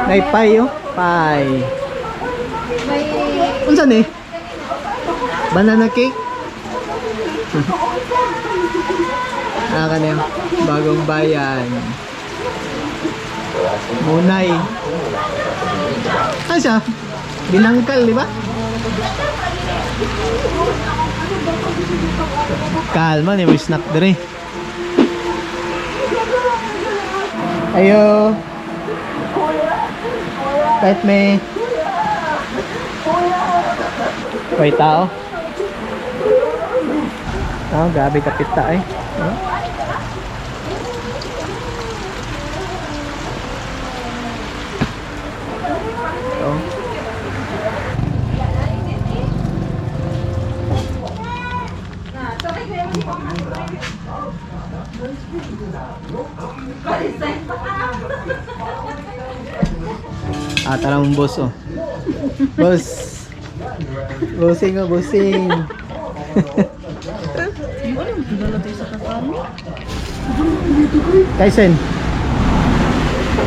May pie oh. Pie. Unsan eh? Banana cake? Kanina bagong bayan. Munay. Ano siya? Binangkal, di ba? Kalma, may snack dire. Ayo. Kahit may tao. Oh, grabe kapit ta eh. Oh. Tara mong boss oh. Boss. Bossing oh, bossing.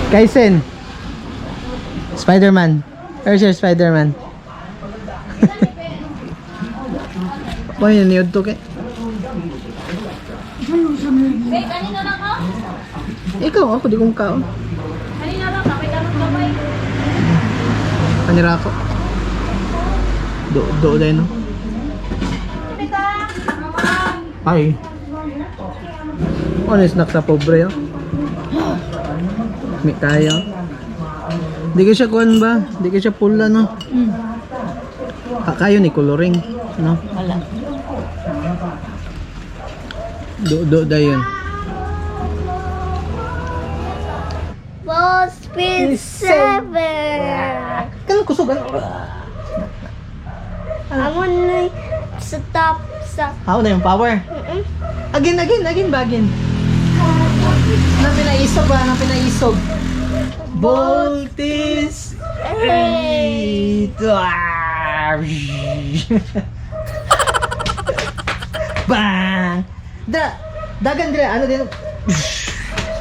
Kaisen. Spider-Man. Where's your Spider-Man? Ano yun, niyod to ke? Kanina lang ako? Ikaw, ako di kong kao. Kanina lang, kapay tanong gabay. Kanira ako. Do dahil no? Ay. Ano snack sa pobre oh? May kaya. Di ka siya kuhan ba? Di ka siya pula no? Kayo ni coloring no? Wala. Do dayon. Ball speed 7. Kan kusugan. Amo na stop sa. How na yung power? Again bagin. Na pinaisog ba? Na pinaisog. Voltis 8. Bang! Dagan dire ano din?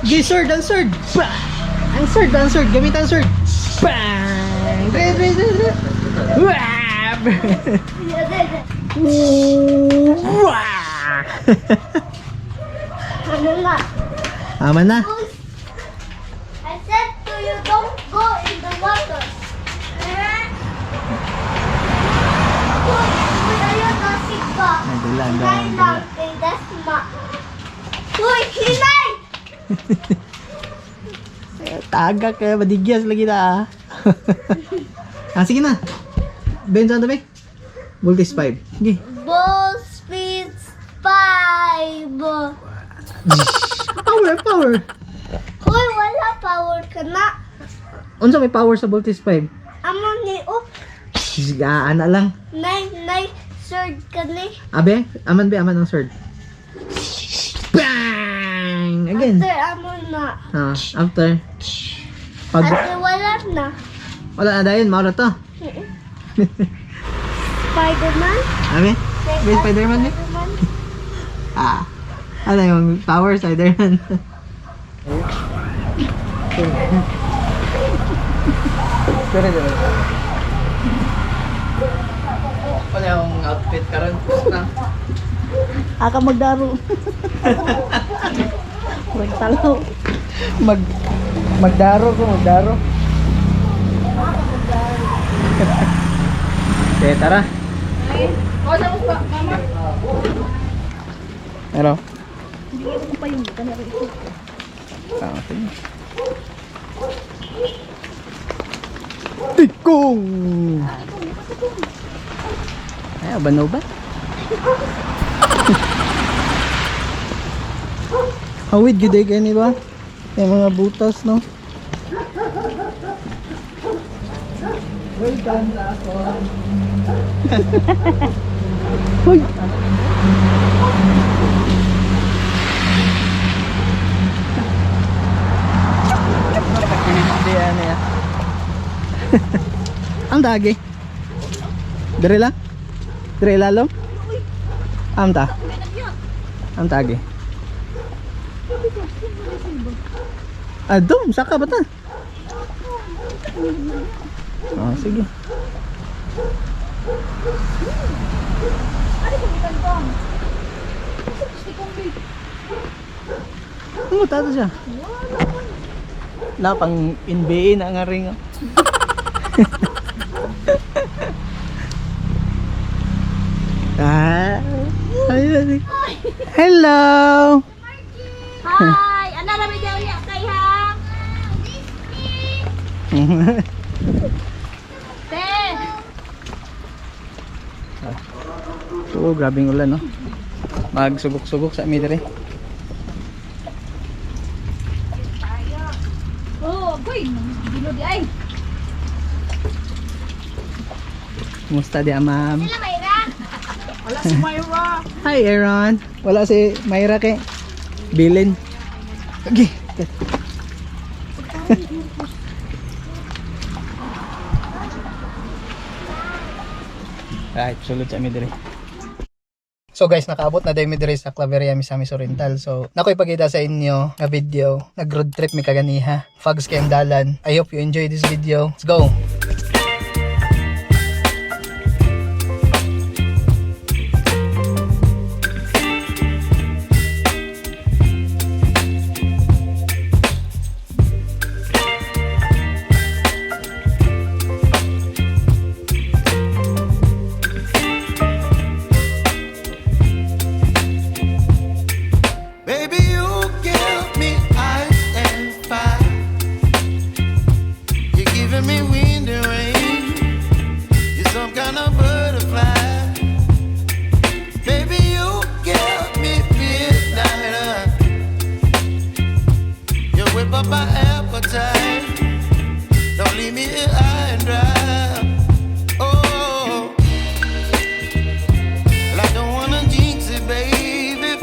Gi sword, ang sword. Ang sword, gamit ang sword. Bang! Dire. Wap! Ano na? Aman na. I said to you, don't go in the water. Ayaw na sipa. Nadulan. Hinay lang kay Dasma. Uy, hinay! Tagak kaya madigyas lagi na. Sige na. Ben saan tabi? Voltage 5. Sige. Ball speed 5. Power. Hoy, wala power ka na. Unsa may power sa voltage 5? Amo ni Ana lang. Nay, sword ka ni. Abe, aman ang sword. Bang! Again. After amo na. After. Pag After wala na. wala na dayon, maura to. Spider-Man? Abe? May Spider-Man eh? Ano yung power Spider-Man? Pero wala yung outfit karon na. Aka magdaro. Magtalaw. Magdaro. Okay, tara. O, sa mo pa, mama. Ano? Hindi ko pa yung kanina ito. Okay. Tikong! Ay, abano ba? Hawid gid kay ni ba? Yung mga butas no. Welcome na ako. Hoy. Hindi ano ya. Ang dagi. Dire lang? Dire lalom? Amta. Ang tagi. Adom, saka ba ta? Oh, sige. Ano kung itandong? Gusto kong big. Ano, tato siya? Wala pang NBA na nga ring. Ayun. Hello. Hi! Ano na may daw niya kay ha? Te! Oo, grabing ulan, no? Magsugok-sugok sa amin rin. Oh, boy! Dilo di ay! Kumusta di, ma'am? Sila Mayra. Wala si Myra! Hi, Aaron. Wala si Mayra kay Bilin. Okay. Right, sulod sa amin diri. So guys, nakaabot na dahil mi diri sa Claveria Misamis Oriental. So, nakoy pagita sa inyo nga video. Nag-road trip mi kaganiha. Fogs kay ang dalan. I hope you enjoy this video. Let's go! Baby, you give me ice and fire. You're giving me wind and rain. You're some kind of butterfly. Baby, you give me midnight. You whip up my appetite. Don't leave me here high and dry. Oh, well, I don't wanna jinx it, baby.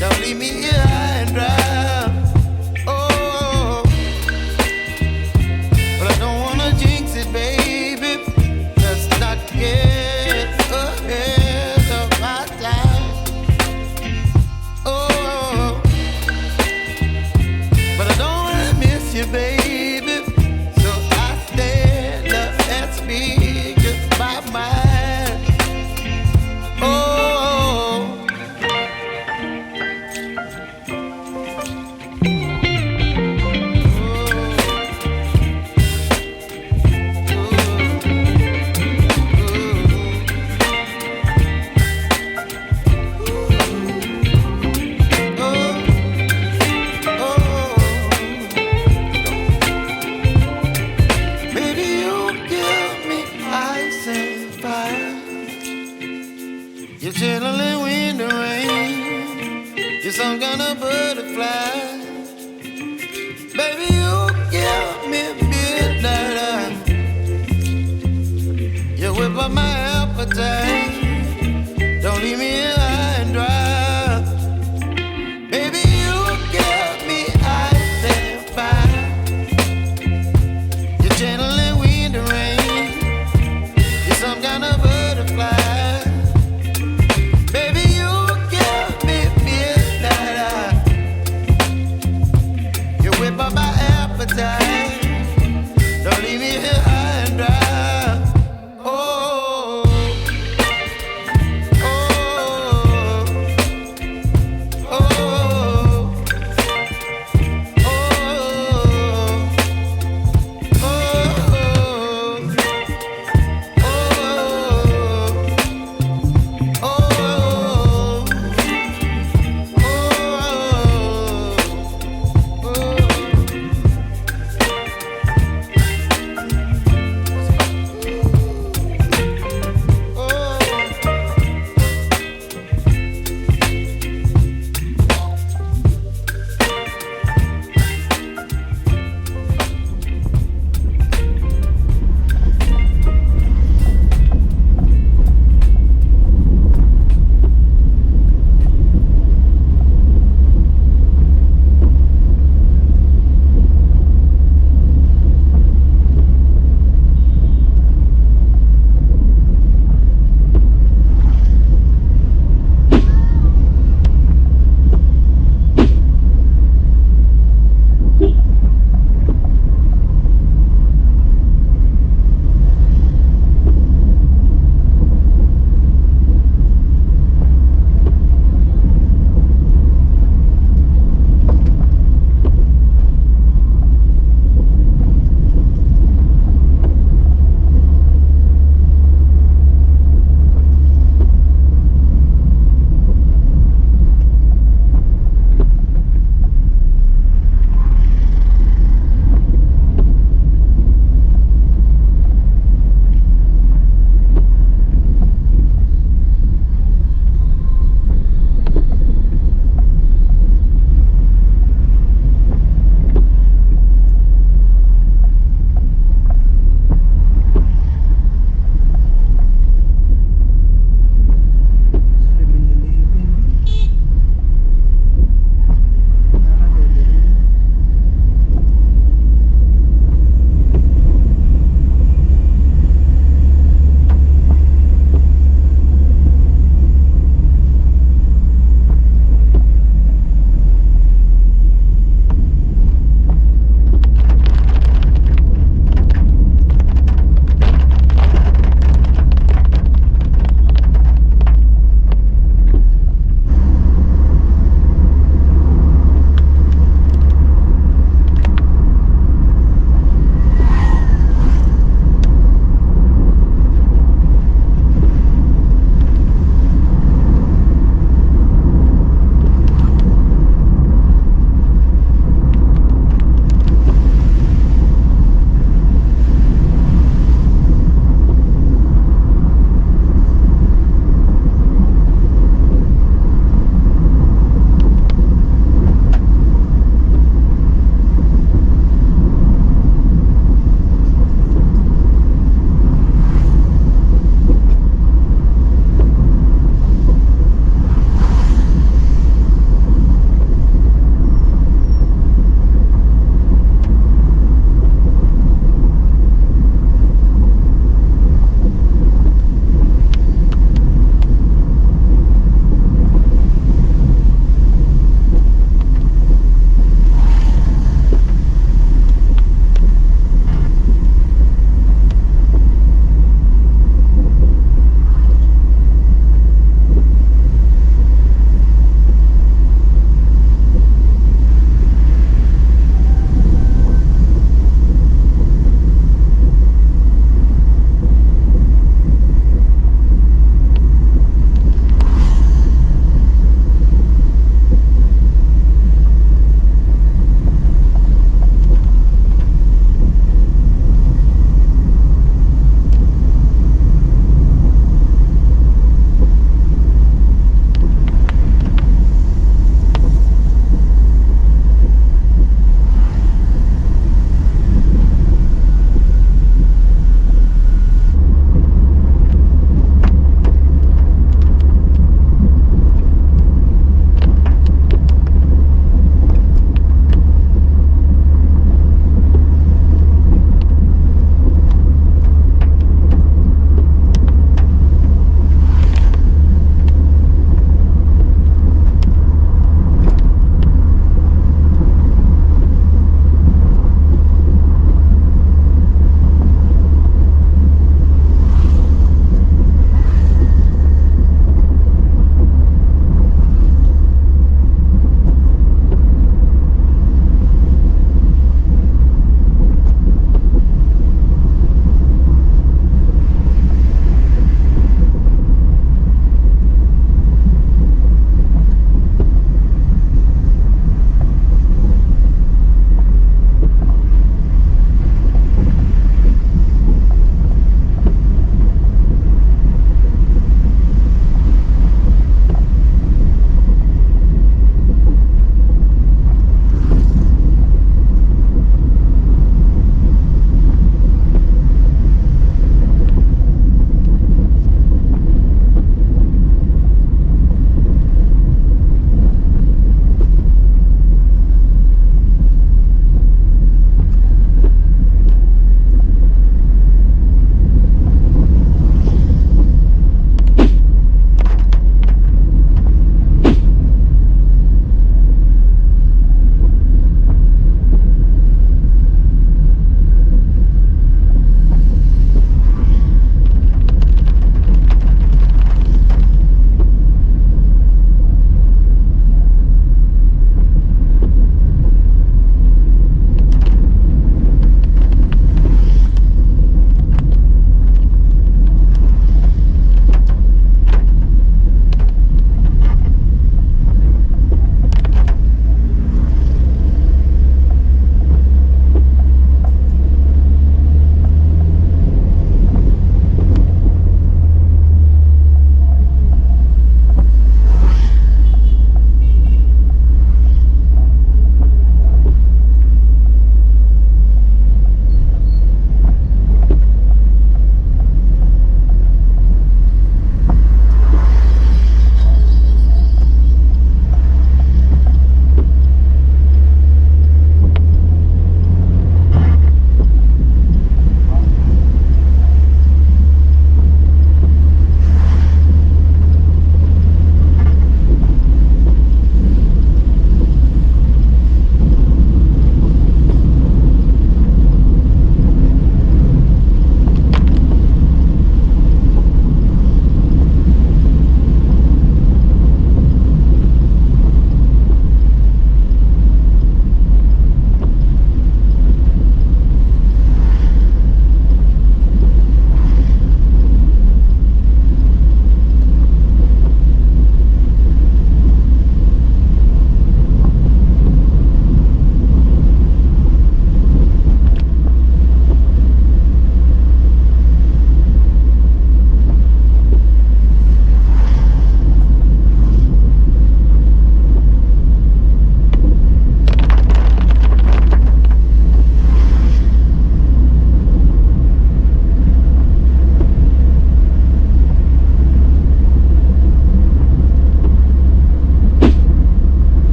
Don't leave me here high and dry. Oh, but I don't wanna jinx it, baby. Let's not get ahead of my time. Oh, but I don't wanna miss you, baby. So I stand up and speak my mind. Oh. You're chilling wind and rain. You're some kind of butterfly. Baby, you give me midnight. You whip up my appetite.